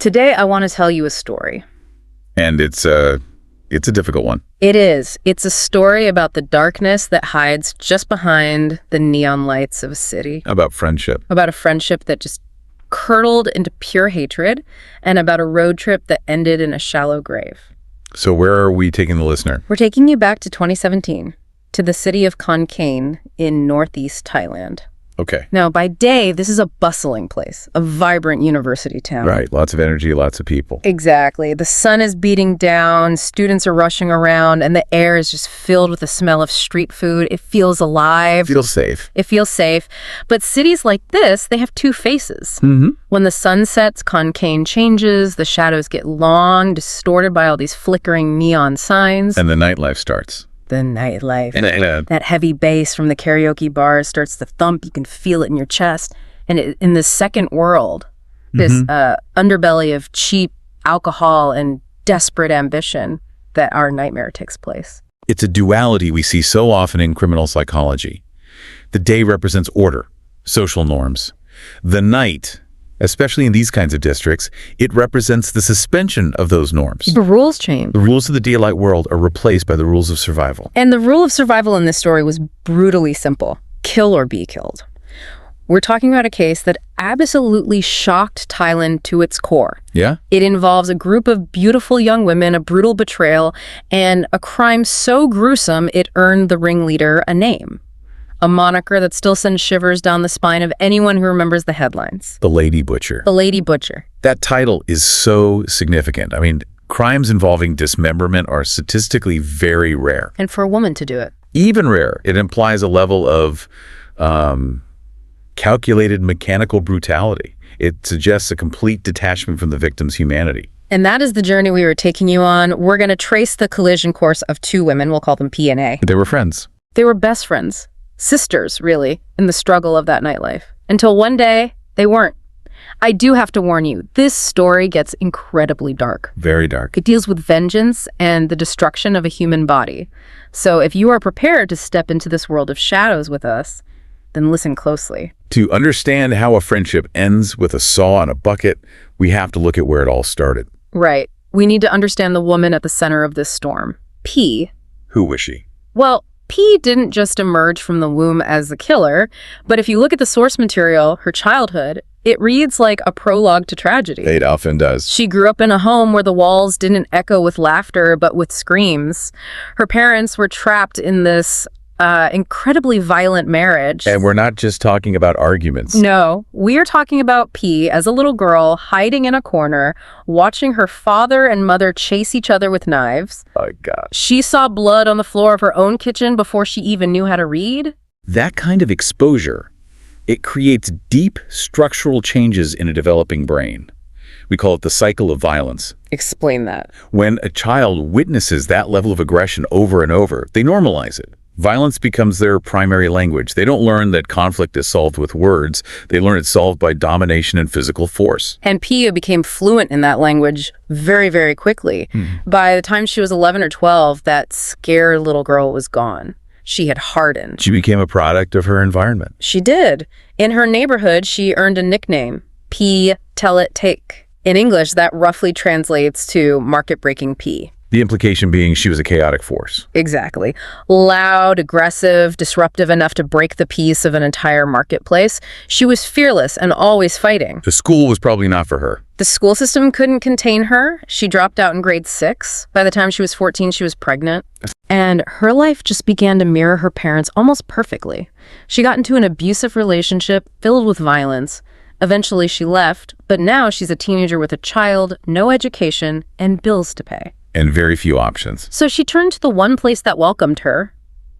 Today, I want to tell you a story. And it's a difficult one. It is. It's a story about the darkness that hides just behind the neon lights of a city. About friendship. About a friendship that just curdled into pure hatred, and about a road trip that ended in a shallow grave. So where are we taking the listener? We're taking you back to 2017, to the city of Khon Kaen in northeast Thailand. Okay. Now, by day, this is a bustling place, a vibrant university town. Right. Lots of energy, lots of people. Exactly. The sun is beating down, students are rushing around, and the air is just filled with the smell of street food. It feels alive. Feels safe. It feels safe. But cities like this, they have two faces. When the sun sets, Khon Kaen changes, the shadows get long, distorted by all these flickering neon signs. And the nightlife starts. The nightlife. And That heavy bass from the karaoke bars starts to thump. You can feel it in your chest. And in this second world, this underbelly of cheap alcohol and desperate ambition, that our nightmare takes place. it's a duality we see so often in criminal psychology. The day represents order, social norms. The night, especially in these kinds of districts, it represents the suspension of those norms. The rules change. The rules of the daylight world are replaced by the rules of survival. And the rule of survival in this story was brutally simple. Kill or be killed. We're talking about a case that absolutely shocked Thailand to its core. Yeah? It involves a group of beautiful young women, a brutal betrayal, and a crime so gruesome it earned the ringleader a name. A moniker that still sends shivers down the spine of anyone who remembers the headlines. The Lady Butcher. The Lady Butcher. That title is so significant. I mean, crimes involving dismemberment are statistically very rare. And for a woman to do it. Even rare. It implies a level of calculated mechanical brutality. It suggests a complete detachment from the victim's humanity. And that is the journey we were taking you on. We're going to trace the collision course of two women. We'll call them P and A. They were friends. They were best friends. Sisters, really, in the struggle of that nightlife. Until one day, they weren't. I do have to warn you, this story gets incredibly dark. Very dark. It deals with vengeance and the destruction of a human body. So if you are prepared to step into this world of shadows with us, then listen closely. To understand how a friendship ends with a saw on a bucket, we have to look at where it all started. Right. We need to understand the woman at the center of this storm. P. Who was she? Well, P didn't just emerge from the womb as the killer, but if you look at the source material, her childhood, it reads like a prologue to tragedy. It often does. She grew up in a home where the walls didn't echo with laughter, but with screams. Her parents were trapped in this incredibly violent marriage. And we're not just talking about arguments. No, we are talking about P as a little girl hiding in a corner, watching her father and mother chase each other with knives. Oh, God. She saw blood on the floor of her own kitchen before she even knew how to read. That kind of exposure, it creates deep structural changes in a developing brain. We call it the cycle of violence. Explain that. When a child witnesses that level of aggression over and over, they normalize it. Violence becomes their primary language. They don't learn that conflict is solved with words. They learn it's solved by domination and physical force. And Pia became fluent in that language very, very quickly. By the time she was 11 or 12, that scared little girl was gone. She had hardened. She became a product of her environment. She did. In her neighborhood, she earned a nickname, P Tell It Take. In English, that roughly translates to market-breaking P. The implication being she was a chaotic force. Exactly. Loud, aggressive, disruptive enough to break the peace of an entire marketplace. She was fearless and always fighting. The school was probably not for her. The school system couldn't contain her. She dropped out in grade 6. By the time she was 14, she was pregnant. And her life just began to mirror her parents almost perfectly. She got into an abusive relationship filled with violence. Eventually, she left, but now she's a teenager with a child, no education, and bills to pay. And very few options. So she turned to the one place that welcomed her,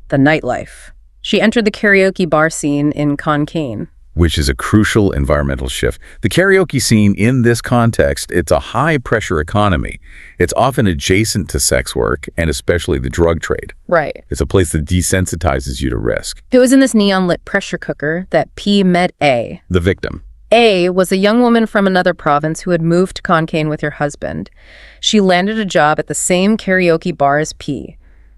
the nightlife. She entered the karaoke bar scene in Khon Kaen. Which is a crucial environmental shift. The karaoke scene in this context, it's a high-pressure economy. It's often adjacent to sex work, and especially the drug trade. Right. It's a place that desensitizes you to risk. It was in this neon-lit pressure cooker that P met A. The victim. A was a young woman from another province who had moved to Khon Kaen with her husband. She landed a job at the same karaoke bar as P,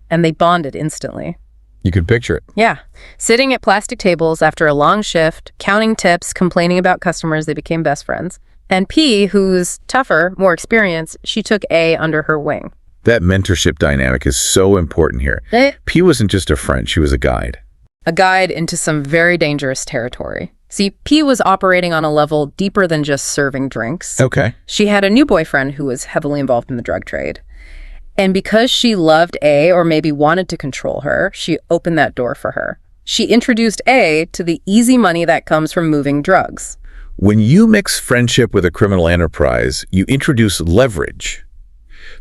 and they bonded instantly. You could picture it. Yeah. Sitting at plastic tables after a long shift, counting tips, complaining about customers, they became best friends. And P, who's tougher, more experienced, she took A under her wing. That mentorship dynamic is so important here. P wasn't just a friend, she was a guide. A guide into some very dangerous territory. See, P was operating on a level deeper than just serving drinks. Okay. She had a new boyfriend who was heavily involved in the drug trade. And because she loved A, or maybe wanted to control her, she opened that door for her. She introduced A to the easy money that comes from moving drugs. When you mix friendship with a criminal enterprise, you introduce leverage.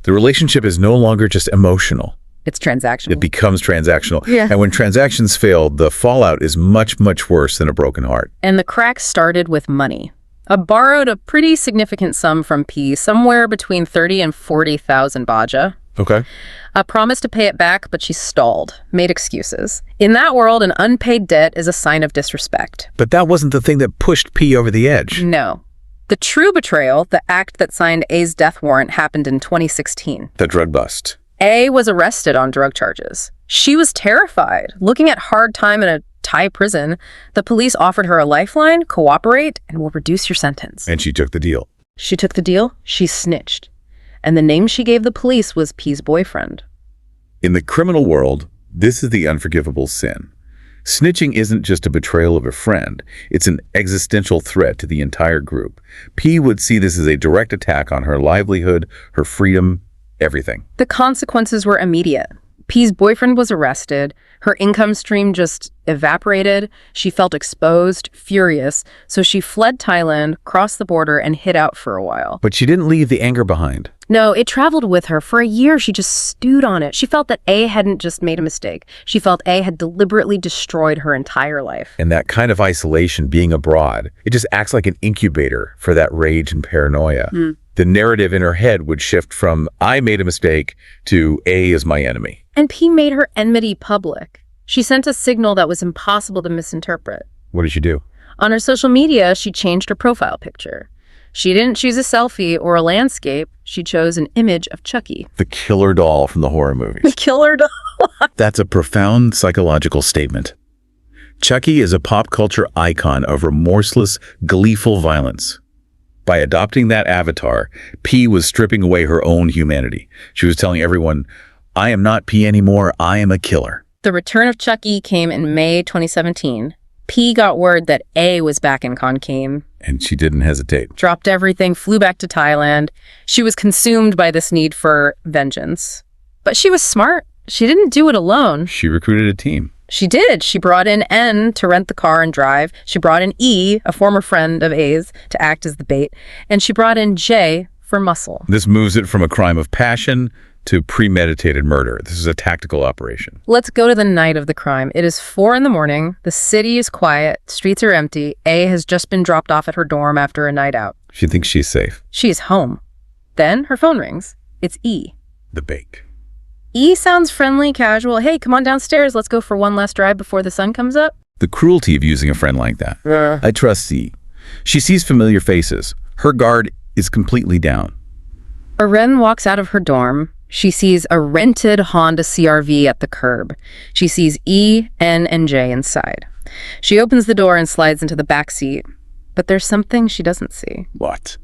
The relationship is no longer just emotional. It's transactional. It becomes transactional. Yeah. And when transactions fail, the fallout is much, much worse than a broken heart. And the crack started with money. I borrowed a pretty significant sum from P, somewhere between 30 and 40,000 baja. Okay. I promised to pay it back, but she stalled, made excuses. In that world, an unpaid debt is a sign of disrespect. But that wasn't the thing that pushed P over the edge. No. The true betrayal, the act that signed A's death warrant, happened in 2016. The drug bust. A was arrested on drug charges. She was terrified, looking at hard time in a Thai prison. The police offered her a lifeline, cooperate, and we'll reduce your sentence. And she took the deal. She took the deal, she snitched. And the name she gave the police was P's boyfriend. In the criminal world, this is the unforgivable sin. Snitching isn't just a betrayal of a friend. It's an existential threat to the entire group. P would see this as a direct attack on her livelihood, her freedom, everything. The consequences were immediate. P's boyfriend was arrested. Her income stream just evaporated. She felt exposed, furious, so she fled Thailand, crossed the border, and hid out for a while. But she didn't leave the anger behind. No, it traveled with her. For a year, she just stewed on it. She felt that A hadn't just made a mistake. She felt A had deliberately destroyed her entire life. And that kind of isolation, being abroad, it just acts like an incubator for that rage and paranoia. The narrative in her head would shift from, I made a mistake, to A is my enemy. And P made her enmity public. She sent a signal that was impossible to misinterpret. What did she do? On her social media, she changed her profile picture. She didn't choose a selfie or a landscape. She chose an image of Chucky. The killer doll from the horror movies. The killer doll. That's a profound psychological statement. Chucky is a pop culture icon of remorseless, gleeful violence. By adopting that avatar, P was stripping away her own humanity. She was telling everyone, I am not P anymore, I am a killer. The return of Chucky came in May 2017. P got word that A was back in Khon Kaen. And she didn't hesitate. Dropped everything, flew back to Thailand. She was consumed by this need for vengeance. But she was smart. She didn't do it alone. She recruited a team. She did. She brought in N to rent the car and drive. She brought in E, a former friend of A's, to act as the bait. And she brought in J for muscle. This moves it from a crime of passion to premeditated murder. This is a tactical operation. Let's go to the night of the crime. It is 4 a.m. The city is quiet. Streets are empty. A has just been dropped off at her dorm after a night out. She thinks she's safe. She's home. Then her phone rings. It's E. The bait. E sounds friendly, casual. Hey, come on downstairs. Let's go for one last drive before the sun comes up. The cruelty of using a friend like that. I trust E. She sees familiar faces. Her guard is completely down. Aren walks out of her dorm. She sees a rented Honda CR-V at the curb. She sees E, N, and J inside. She opens the door and slides into the back seat. But there's something she doesn't see. What?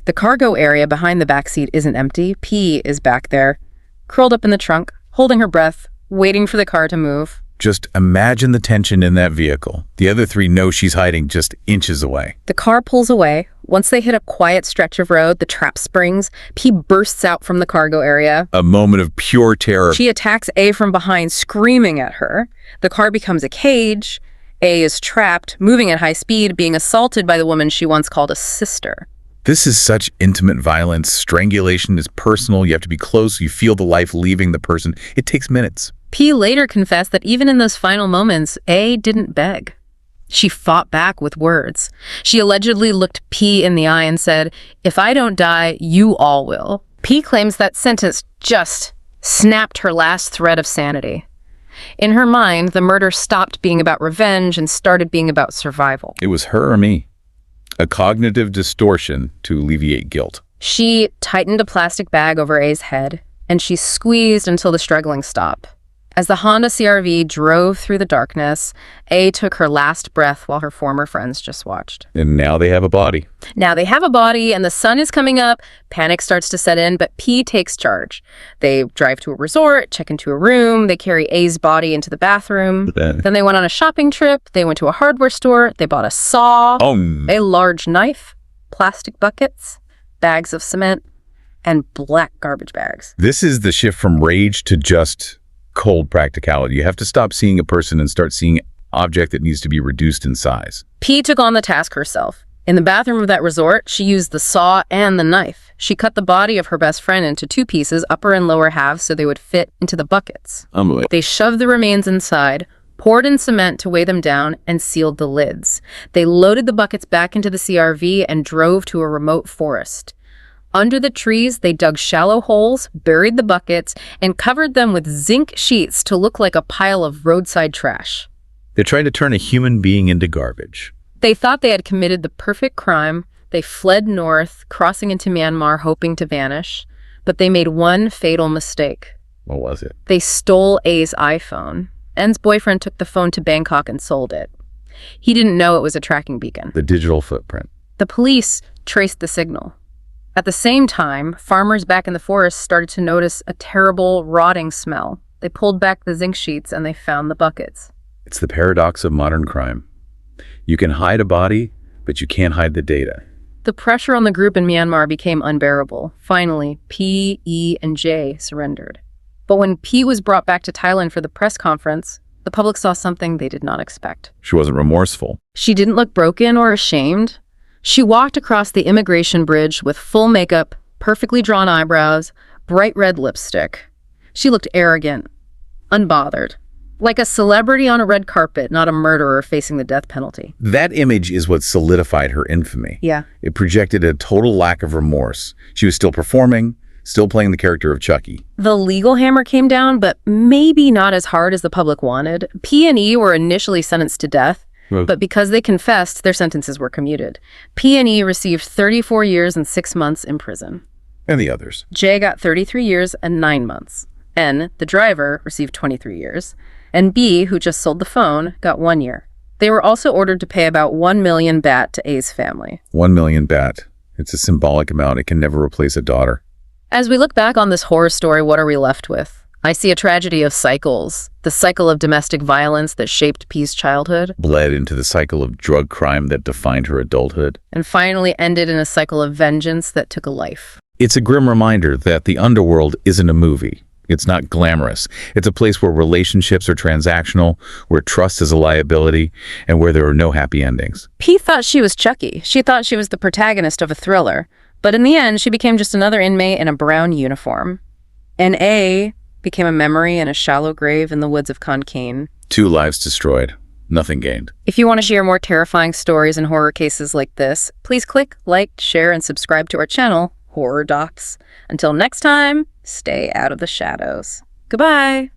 The cargo area behind the back seat isn't empty. P is back there, curled up in the trunk, holding her breath, waiting for the car to move. Just imagine the tension in that vehicle. The other three know she's hiding just inches away. The car pulls away. Once they hit a quiet stretch of road, the trap springs. P bursts out from the cargo area. A moment of pure terror. She attacks A from behind, screaming at her. The car becomes a cage. A is trapped, moving at high speed, being assaulted by the woman she once called a sister. This is such intimate violence. Strangulation is personal. You have to be close. You feel the life leaving the person. It takes minutes. P later confessed that even in those final moments, A didn't beg. She fought back with words. She allegedly looked P in the eye and said, "If I don't die, you all will." P claims that sentence just snapped her last thread of sanity. In her mind, the murder stopped being about revenge and started being about survival. It was her or me. A cognitive distortion to alleviate guilt. She tightened a plastic bag over A's head, and she squeezed until the struggling stopped. As the Honda CR-V drove through the darkness, A took her last breath while her former friends just watched. And now they have a body. Now they have a body and the sun is coming up. Panic starts to set in, but P takes charge. They drive to a resort, check into a room. They carry A's body into the bathroom. Then they went on a shopping trip. They went to a hardware store. They bought a saw, a large knife, plastic buckets, bags of cement, and black garbage bags. This is the shift from rage to just cold practicality. You have to stop seeing a person and start seeing an object that needs to be reduced in size. P took on the task herself. In the bathroom of that resort, she used the saw and the knife. She cut the body of her best friend into two pieces, upper and lower halves, so they would fit into the buckets. They shoved the remains inside, poured in cement to weigh them down, and sealed the lids. They loaded the buckets back into the CR-V and drove to a remote forest. Under the trees, they dug shallow holes, buried the buckets, and covered them with zinc sheets to look like a pile of roadside trash. They're trying to turn a human being into garbage. They thought they had committed the perfect crime. They fled north, crossing into Myanmar, hoping to vanish. But they made one fatal mistake. What was it? They stole A's iPhone. N's boyfriend took the phone to Bangkok and sold it. He didn't know it was a tracking beacon. The digital footprint. The police traced the signal. At the same time, farmers back in the forest started to notice a terrible, rotting smell. They pulled back the zinc sheets and they found the buckets. It's the paradox of modern crime. You can hide a body, but you can't hide the data. The pressure on the group in Myanmar became unbearable. Finally, P, E, and J surrendered. But when P was brought back to Thailand for the press conference, the public saw something they did not expect. She wasn't remorseful. She didn't look broken or ashamed. She walked across the immigration bridge with full makeup, perfectly drawn eyebrows, bright red lipstick. She looked arrogant, unbothered, like a celebrity on a red carpet, not a murderer facing the death penalty. That image is what solidified her infamy. Yeah. It projected a total lack of remorse. She was still performing, still playing the character of Chucky. The legal hammer came down, but maybe not as hard as the public wanted. P and E were initially sentenced to death. But because they confessed, their sentences were commuted. P and E received 34 years and 6 months in prison. And the others? J got 33 years and 9 months. N, the driver, received 23 years. And B, who just sold the phone, got 1 year. They were also ordered to pay about 1 million baht to A's family. 1 million baht. It's a symbolic amount. It can never replace a daughter. As we look back on this horror story, what are we left with? I see a tragedy of cycles. The cycle of domestic violence that shaped P's childhood. Bled into the cycle of drug crime that defined her adulthood. And finally ended in a cycle of vengeance that took a life. It's a grim reminder that the underworld isn't a movie. It's not glamorous. It's a place where relationships are transactional, where trust is a liability, and where there are no happy endings. P thought she was Chucky. She thought she was the protagonist of a thriller. But in the end, she became just another inmate in a brown uniform. And A became a memory in a shallow grave in the woods of Khon Kaen. 2 lives destroyed. Nothing gained. If you want to hear more terrifying stories and horror cases like this, please click like, share, and subscribe to our channel, Horror Docs. Until next time, stay out of the shadows. Goodbye.